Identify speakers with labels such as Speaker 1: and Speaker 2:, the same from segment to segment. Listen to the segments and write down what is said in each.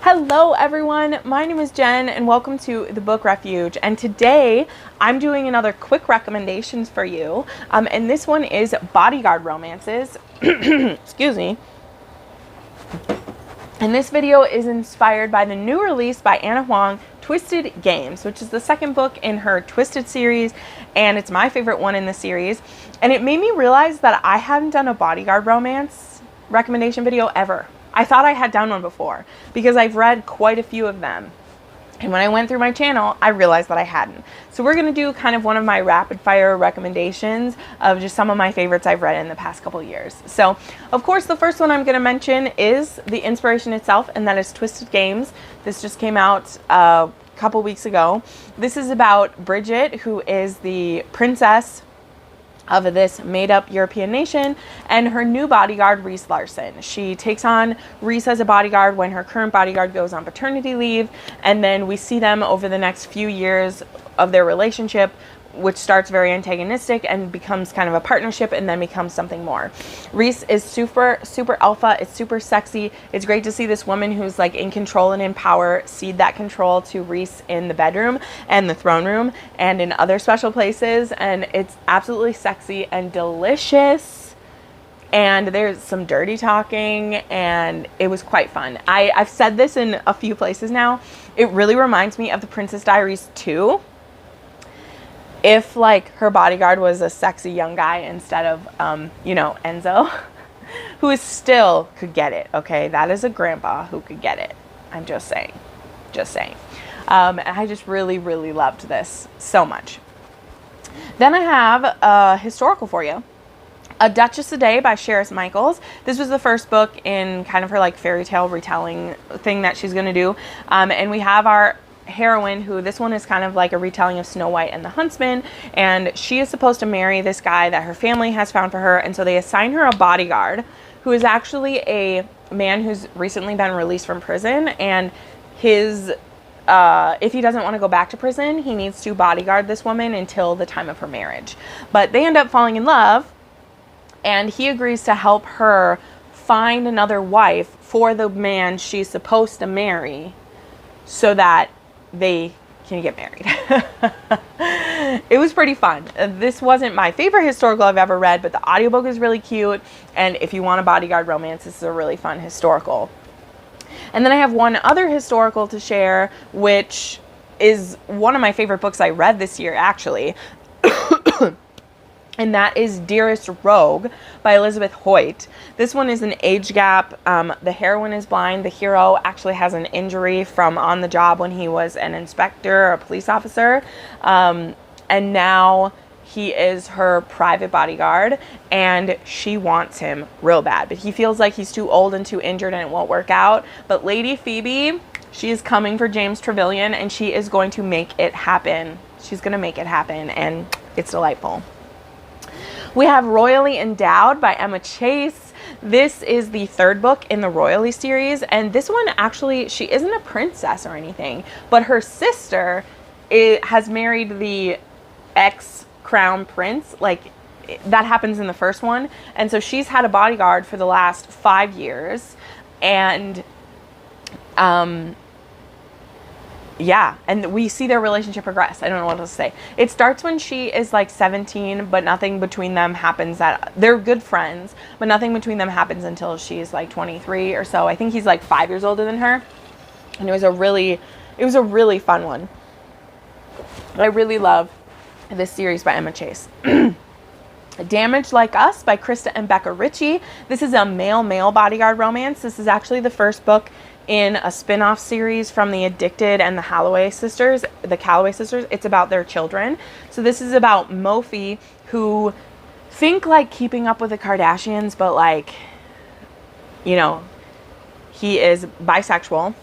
Speaker 1: Hello everyone, my name is Jen and welcome to the book Refuge, and today I'm doing another quick recommendations for you, and this one is Bodyguard romances. Excuse me. And this video is inspired by the new release by Anna Huang, Twisted Games, which is the second book in her Twisted series, and it's my favorite one in the series. And it made me realize that I hadn't done a Bodyguard romance recommendation video ever. I thought I had done one before because I've read quite a few of them. And when I went through my channel, I realized that I hadn't. So we're going to do kind of one of my rapid fire recommendations of just some of my favorites I've read in the past couple years. So, of course, the first one I'm going to mention is the inspiration itself, and that is Twisted Games. This just came out a couple weeks ago. This is about Bridget, who is the princess of this made-up European nation, and her new bodyguard, Reese Larson. She takes on Reese as a bodyguard when her current bodyguard goes on paternity leave, and then we see them over the next few years of their relationship, which starts very antagonistic and becomes kind of a partnership and then becomes something more. Reese is super alpha. It's super sexy. It's great to see this woman who's like in control and in power cede that control to Reese in the bedroom and the throne room and in other special places, and it's absolutely sexy and delicious. And there's some dirty talking, and it was quite fun. I've said this in a few places now. It really reminds me of the Princess Diaries 2. If like her bodyguard was a sexy young guy instead of, Enzo, who is still could get it. Okay. That is a grandpa who could get it. I'm just saying. And I just really loved this so much. Then I have a historical for you. A Duchess Today by Charis. This was the first book in kind of her like fairy tale retelling thing that she's going to do. And we have our heroine, who this one is kind of like a retelling of Snow White and the Huntsman, and she is supposed to marry this guy that her family has found for her, and so they assign her a bodyguard who is actually a man who's recently been released from prison, and his if he doesn't want to go back to prison, he needs to bodyguard this woman until the time of her marriage. But they end up falling in love, and he agrees to help her find another wife for the man she's supposed to marry so that they can get married. It was pretty fun. This wasn't my favorite historical I've ever read, but the audiobook is really cute, and if you want a bodyguard romance, this is a really fun historical. And then I have one other historical to share, which is one of my favorite books I read this year, actually. And that is Dearest Rogue by Elizabeth Hoyt. This one is an age gap. The heroine is blind. The hero actually has an injury from on the job when he was an inspector or a police officer. And now he is her private bodyguard, and she wants him real bad. But he feels like he's too old and too injured and it won't work out. But Lady Phoebe, she is coming for James Trevelyan, and she is going to make it happen. She's going to make it happen, and it's delightful. We have Royally Endowed by Emma Chase. This is the third book in the Royally series, and this one actually, she isn't a princess or anything, but her sister has married the ex-crown prince. Like, that happens in the first one, and so she's had a bodyguard for the last 5 years, and yeah, and we see their relationship progress. I don't know what else to say. It starts when she is like 17, but nothing between them happens. That they're good friends, but nothing between them happens until she's like 23 or so. I think he's like 5 years older than her, and it was a really fun one. I really love this series by Emma Chase. Damaged Like Us by Krista and Becca Ritchie. This is a male bodyguard romance. This is actually the first book in a spin-off series from the Addicted and the Calloway sisters, It's about their children. So this is about Mophie, who think like Keeping Up with the Kardashians, but like, he is bisexual,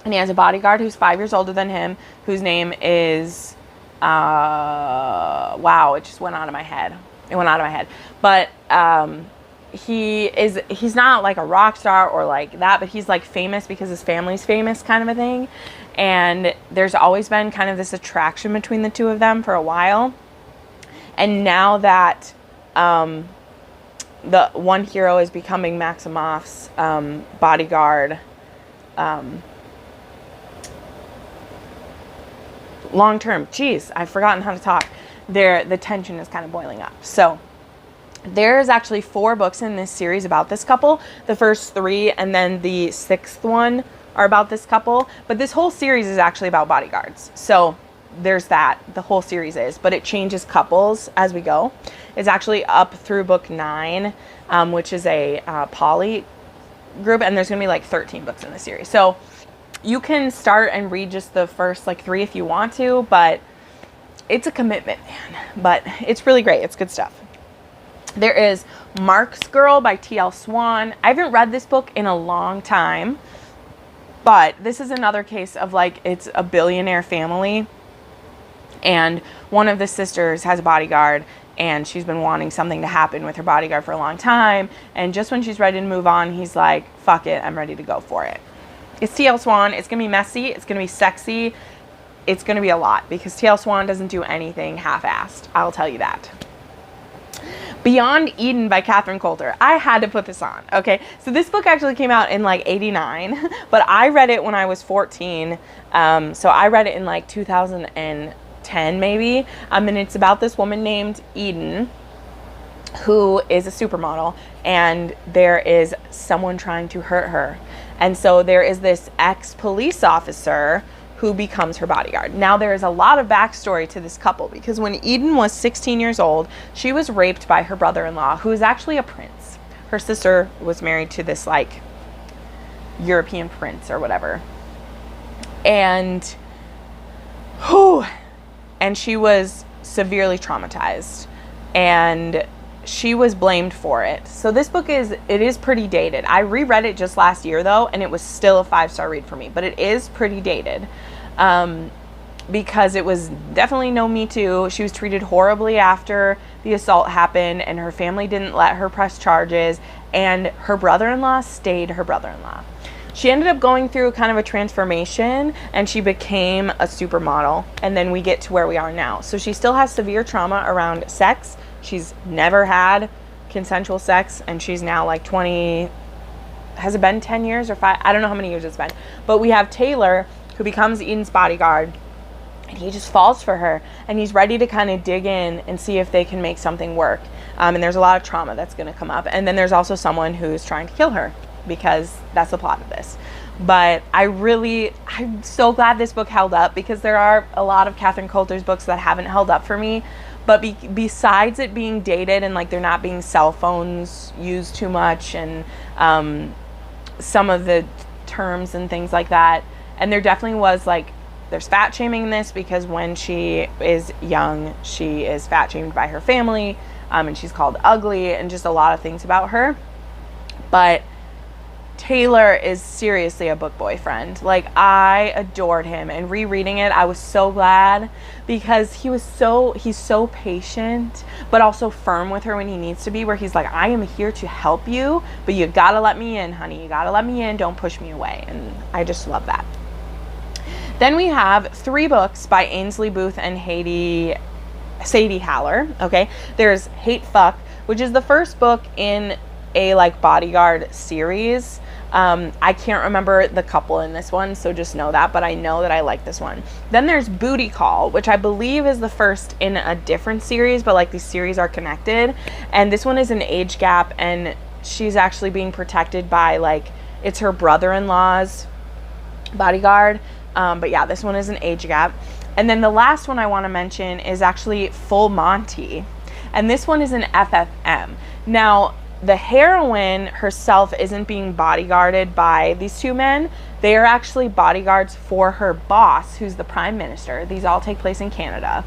Speaker 1: and he has a bodyguard who's 5 years older than him, whose name is, wow, it just went out of my head. But, he's not like a rock star or like that, but he's like famous because his family's famous, kind of a thing. And there's always been kind of this attraction between the two of them for a while. And now that the one hero is becoming Maximoff's bodyguard, long term. Jeez, I've forgotten how to talk. The tension is kind of boiling up. So there's actually 4 books in this series about this couple. The first 3 and then the 6th one are about this couple. But this whole series is actually about bodyguards. So there's that. The whole series is. But it changes couples as we go. It's actually up through book 9, which is a poly group. And there's going to be like 13 books in the series. So you can start and read just the first like 3 if you want to. But it's a commitment, man. But it's really great. It's good stuff. There is Marx Girl by T.L. Swan. I haven't read this book in a long time, but this is another case of like, it's a billionaire family and one of the sisters has a bodyguard and she's been wanting something to happen with her bodyguard for a long time. And just when she's ready to move on, he's like, fuck it, I'm ready to go for it. It's T.L. Swan. It's going to be messy. It's going to be sexy. It's going to be a lot because T.L. Swan doesn't do anything half-assed. I'll tell you that. Beyond Eden by Catherine Coulter. I had to put this on, okay? So this book actually came out in like 89, but I read it when I was 14. So I read it in like 2010 maybe. And it's about this woman named Eden who is a supermodel and there is someone trying to hurt her. And so there is this ex-police officer who becomes her bodyguard. Now there is a lot of backstory to this couple because when Eden was 16 years old, she was raped by her brother-in-law, who is actually a prince. Her sister was married to this like European prince or whatever. And she was severely traumatized and she was blamed for it. So this book is pretty dated. I reread it just last year though, and it was still a 5-star read for me, but it is pretty dated. Because it was definitely no Me Too. She was treated horribly after the assault happened and her family didn't let her press charges and her brother-in-law stayed her brother-in-law. She ended up going through kind of a transformation and she became a supermodel, and then we get to where we are now. So she still has severe trauma around sex. She's never had consensual sex and she's now like 20, has it been 10 years or 5? I don't know how many years it's been. But we have Taylor who becomes Eden's bodyguard and he just falls for her and he's ready to kind of dig in and see if they can make something work. And there's a lot of trauma that's going to come up. And then there's also someone who's trying to kill her because that's the plot of this. But I'm so glad this book held up because there are a lot of Catherine Coulter's books that haven't held up for me. But besides it being dated and like there not being cell phones used too much and some of the terms and things like that, and there definitely was like, there's fat shaming in this because when she is young, she is fat shamed by her family and she's called ugly and just a lot of things about her. But Taylor is seriously a book boyfriend. Like, I adored him, and rereading it, I was so glad because he's so patient, but also firm with her when he needs to be, where he's like, I am here to help you, but you gotta let me in, honey. You gotta let me in. Don't push me away. And I just love that. Then we have 3 books by Ainsley Booth and Sadie Haller. Okay. There's Hate Fuck, which is the first book in a like Bodyguard series. I can't remember the couple in this one, so just know that, but I know that I like this one. Then there's Booty Call, which I believe is the first in a different series, but like these series are connected. And this one is an age gap, and she's actually being protected by like, it's her brother-in-law's bodyguard. But yeah, this one is an age gap. And then the last one I want to mention is actually Full Monty. And this one is an FFM. Now, the heroine herself isn't being bodyguarded by these 2 men. They are actually bodyguards for her boss, who's the prime minister. These all take place in Canada.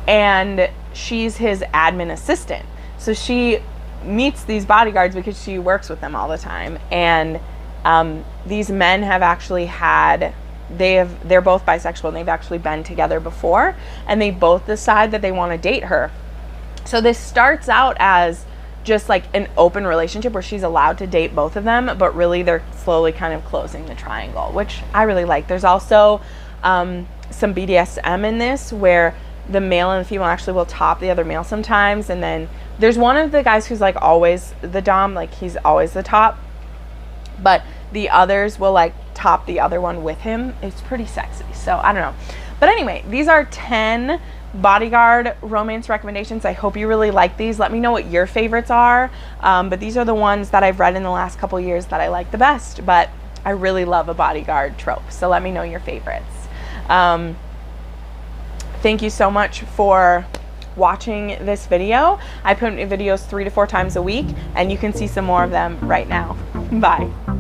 Speaker 1: And she's his admin assistant. So she meets these bodyguards because she works with them all the time. And these men have actually they're both bisexual and they've actually been together before. And they both decide that they want to date her. So this starts out as just like an open relationship where she's allowed to date both of them, but really they're slowly kind of closing the triangle, which I really like. There's also some BDSM in this where the male and the female actually will top the other male sometimes, and then there's one of the guys who's like always the dom, like he's always the top, but the others will like top the other one with him. It's pretty sexy. So I don't know, But anyway, these are 10 Bodyguard romance recommendations. I hope you really like these. Let me know what your favorites are. But these are the ones that I've read in the last couple years that I like the best. But I really love a bodyguard trope, so let me know your favorites. Thank you so much for watching this video. I put videos 3 to 4 times a week, and you can see some more of them right now. Bye.